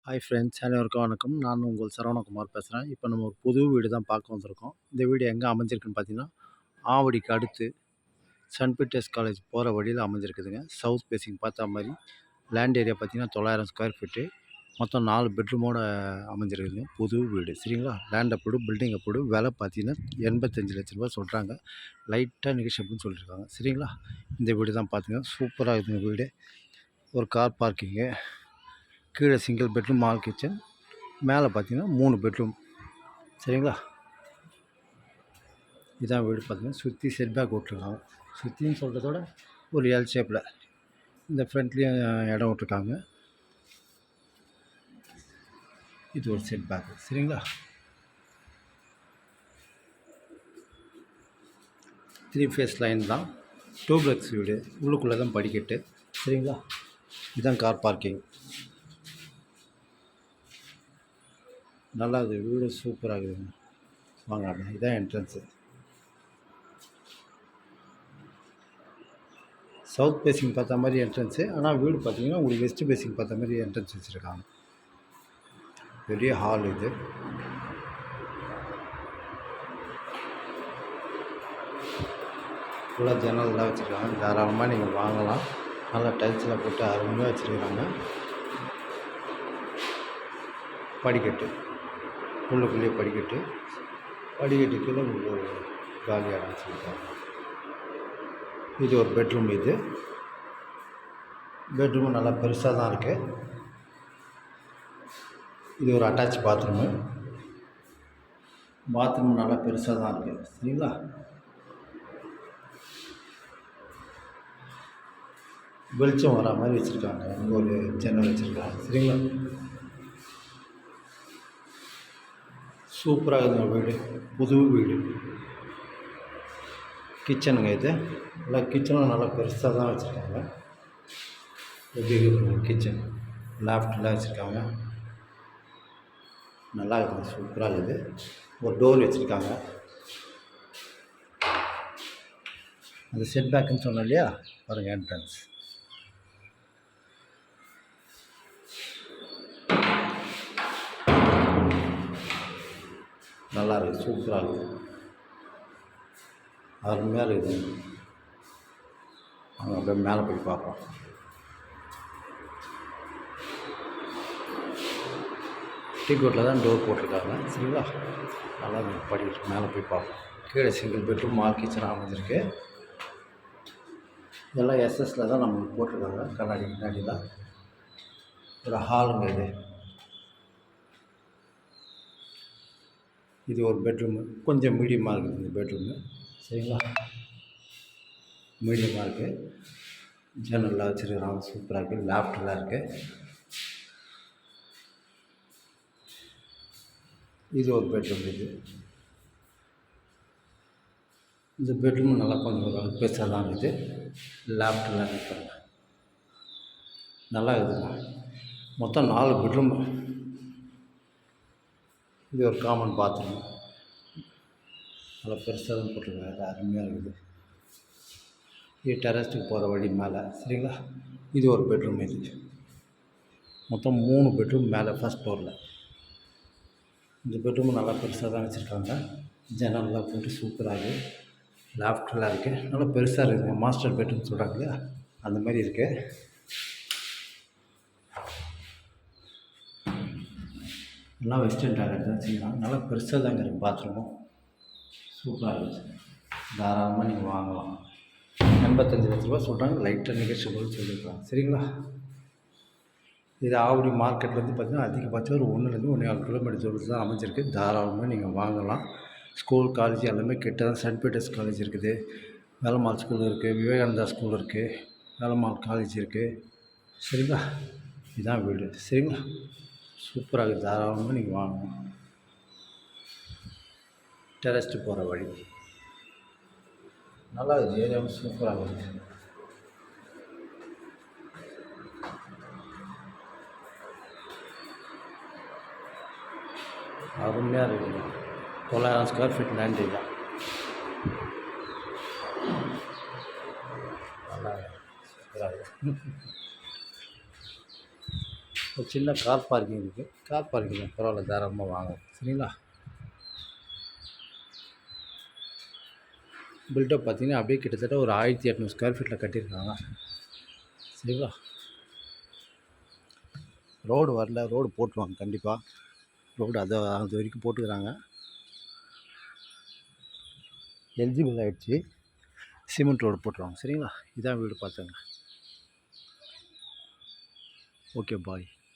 Hi friends, அனைவருக்கும் வணக்கம். நான் உங்கள் சரவணகுமார் பேசுகிறேன். இப்போ நம்ம ஒரு புது வீடு தான் பார்க்க வந்திருக்கோம். இந்த வீடு எங்கே அமைஞ்சிருக்குன்னு பார்த்தீங்கன்னா, ஆவடிக்கு அடுத்து சென்ட் பீட்டர்ஸ் காலேஜ் போகிற வழியில் அமைஞ்சிருக்குதுங்க. சவுத் ஃபேஸிங் பார்த்தா மாதிரி லேண்ட் ஏரியா பார்த்தீங்கன்னா 900 ஸ்கொயர் ஃபீட்டு. மொத்தம் 4 பெட்ரூமோட அமைஞ்சிருக்குதுங்க. புது வீடு சரிங்களா. லேண்டை போடு பில்டிங்கை போடு விலை பார்த்தீங்கன்னா 85 லட்ச ரூபா சொல்கிறாங்க. லைட்டாக நெகோஷியபிள்னு சொல்லியிருக்காங்க சரிங்களா. இந்த வீடு தான் பார்த்தீங்கன்னா சூப்பராக இருக்குதுங்க வீடு. ஒரு கார் பார்க்கிங்கு, கீழே சிங்கிள் பெட்ரூம் ஹால் கிச்சன், மேலே பார்த்தீங்கன்னா 3 பெட்ரூம் சரிங்களா. இதான் வீடு பார்த்தீங்கன்னா சுற்றி செட் பேக் விட்ருக்காங்க. சுற்றின்னு சொல்கிறதோட ஒரு எல் ஷேப்பில் இந்த ஃப்ரண்ட்லேயும் இடம் விட்ருக்காங்க. இது ஒரு செட் பேக் சரிங்களா. 3 ஃபேஸ் லைன் தான். 2 பிளக்ஸ் வீடு, உள்ளுக்குள்ளே தான் படிக்கட்டு சரிங்களா. இதுதான் கார் பார்க்கிங். நல்லா இருக்குது வீடு, சூப்பராக இருக்குதுங்க. வாங்க அப்படியே, இதான் என்ட்ரன்ஸு. சவுத் ஃபேஸிங் பார்த்த மாதிரி என்ட்ரன்ஸு, ஆனால் வீடு பார்த்தீங்கன்னா உங்களுக்கு வெஸ்ட் ஃபேஸிங் பார்த்த மாதிரி என்ட்ரன்ஸ் வச்சுருக்காங்க. பெரிய ஹால் இது. ஃபுல்லாக ஜன்னல்லாம் வச்சுருக்காங்க. தாராளமாக நீங்கள் வாங்கலாம். நல்லா டைல்ஸில் போட்டு அருமையாக வச்சுருக்காங்க. படிக்கட்டு, உள்ளுக்குள்ளேயே படிக்கட்டு, படிக்கட்டுக்குள்ளே உங்களுக்கு ஒரு காலி இடம் வச்சுருக்காங்க. இது ஒரு பெட்ரூம். இது பெட்ரூமும் நல்லா பெருசாக தான் இருக்குது. இது ஒரு அட்டாச் பாத்ரூமு. பாத்ரூம் நல்லா பெருசாக தான் இருக்குது சரிங்களா. வெளிச்சம் வர மாதிரி வச்சுருக்காங்க. இங்கே ஒரு ஜன்னல் வச்சுருக்காங்க சரிங்களா. சூப்பராக இருக்குங்க வீடு, புது வீடு. கிச்சனுங்க இது. நல்லா கிச்சனும் நல்லா பெருசாக தான் வச்சுருக்காங்க. எப்படி இருக்குங்க கிச்சன், லேஃப்டெலாம் வச்சுருக்காங்க. நல்லா இருக்குது, சூப்பராக இருக்குது. ஒரு டோர் வச்சுருக்காங்க. அது செட் பேக்குன்னு சொன்னோம் இல்லையா, பாருங்கள் என்ட்ரன்ஸ். நல்லா இருக்குது, சூப்பராக இருக்குது, அருமையாக இருக்குது. அவங்க அப்படியே மேலே போய் பார்ப்போம். டீகோட்டில் தான் டோர் போட்டிருக்காங்க சரிங்களா. நல்லா படிக்கிட்டு மேலே போய் பார்ப்போம். கீழே சிங்கிள் பெட்ரூம் ஹால் கிச்சன் அமைஞ்சிருக்கு. இதெல்லாம் எஸ்எஸ்சில் தான் நம்மளுக்கு போட்டிருக்காங்க. கண்ணாடி முன்னாடிலாம் ஒரு ஹாலுங்க இது. இது ஒரு பெட்ரூமு, கொஞ்சம் மீடியமாக இருக்குது இந்த பெட்ரூமு சரிங்களா. மீடியமாக இருக்குது. ஜன்னல்லாம் வச்சுருக்கிறாங்க, சூப்பராக இருக்குது. லேப்டெல்லாம் இருக்குது. இது ஒரு பெட்ரூம். இது இந்த பெட்ரூம் நல்லா கொஞ்சம் பெருசாக தான் இருக்குது. லேப்டெல்லாம் இருக்காங்க, நல்லா இருக்குதுங்க. மொத்தம் 4 பெட்ரூம். இது ஒரு காமன் பாத்ரூம், நல்லா பெருசாக தான் போட்டிருக்காங்க, அருமையாக இருக்குது. இது டெரஸ்ட்டுக்கு போகிற வழி மேலே சரிங்களா. இது ஒரு பெட்ரூம். இது மொத்தம் 3 பெட்ரூம் மேலே ஃபஸ்ட் ஃப்ளோரில். இந்த பெட்ரூம் நல்லா பெருசாக தான் வச்சுருக்காங்க. ஜன்னல்லாம் போட்டு சூப்பராக இருக்குது. லேப்டெல்லாம் இருக்குது, நல்லா பெருசாக இருக்குதுங்க. மாஸ்டர் பெட்ரூம் சொல்கிறாங்க இல்லையா, அந்த மாதிரி இருக்குது. நல்லா வெஸ்டர்ன் டாய்லெட் தான் வச்சுக்கிறாங்க. நல்லா பெருசாக தாங்க இருக்குது பாத்ரூமும், சூப்பராக இருக்குது. தாராளமாக நீங்கள் வாங்கலாம். 85 லட்ச ரூபா சொல்கிறாங்க. லைட்டாக நெகோஷியபிள்னு சொல்லியிருக்காங்க சரிங்களா. இது ஆவடி மார்க்கெட்லேருந்து பார்த்தீங்கன்னா அதிகபட்சம் ஒரு 1லேருந்து 1.25 கிலோமீட்டர் தூரத்தில் தான் அமைஞ்சிருக்கு. தாராளமாக நீங்கள் வாங்கலாம். ஸ்கூல் காலேஜ் எல்லாமே கிட்ட தான். சென்ட் பீட்டர்ஸ் காலேஜ் இருக்குது, வேலம்மாள் ஸ்கூல் இருக்குது, விவேகானந்தா ஸ்கூல் இருக்குது, வேலம்மாள் காலேஜ் இருக்குது சரிங்களா. இதுதான் வீடு சரிங்களா. சூப்பராக இருக்குது, தாராளமாக நீங்கள் வாங்கலாம். டெரஸ்ட்டு போகிற வழி நல்லா இருக்குது. ஏரியாவும் சூப்பராக இருக்குது. அருமையாக இருக்குது. 900 ஸ்கொயர் ஃபீட் லேண்டு தான். நல்லா சூப்பராக இருக்குது. ஒரு சின்ன கார் பார்க்கிங் இருக்குது. கார் பார்க்கிங் பரவாயில்ல, தாராளமாக வாங்கலாம். சரிங்களா? பில்டப் பார்த்தீங்கன்னா அப்படியே கிட்டத்தட்ட ஒரு 1800 ஸ்கொயர் ஃபீட்டில் கட்டியிருக்காங்க. சரிங்களா? ரோடு வரல, ரோடு போட்டுருவாங்க கண்டிப்பாக. ரோடு அது வரைக்கும் போட்டுக்கிறாங்க. எலிஜிபிள் ஆகிடுச்சு. சிமெண்ட் ரோடு போட்டுருவாங்க. சரிங்களா? இதான் வீடு பார்த்துங்க. ஓகே, பாய்.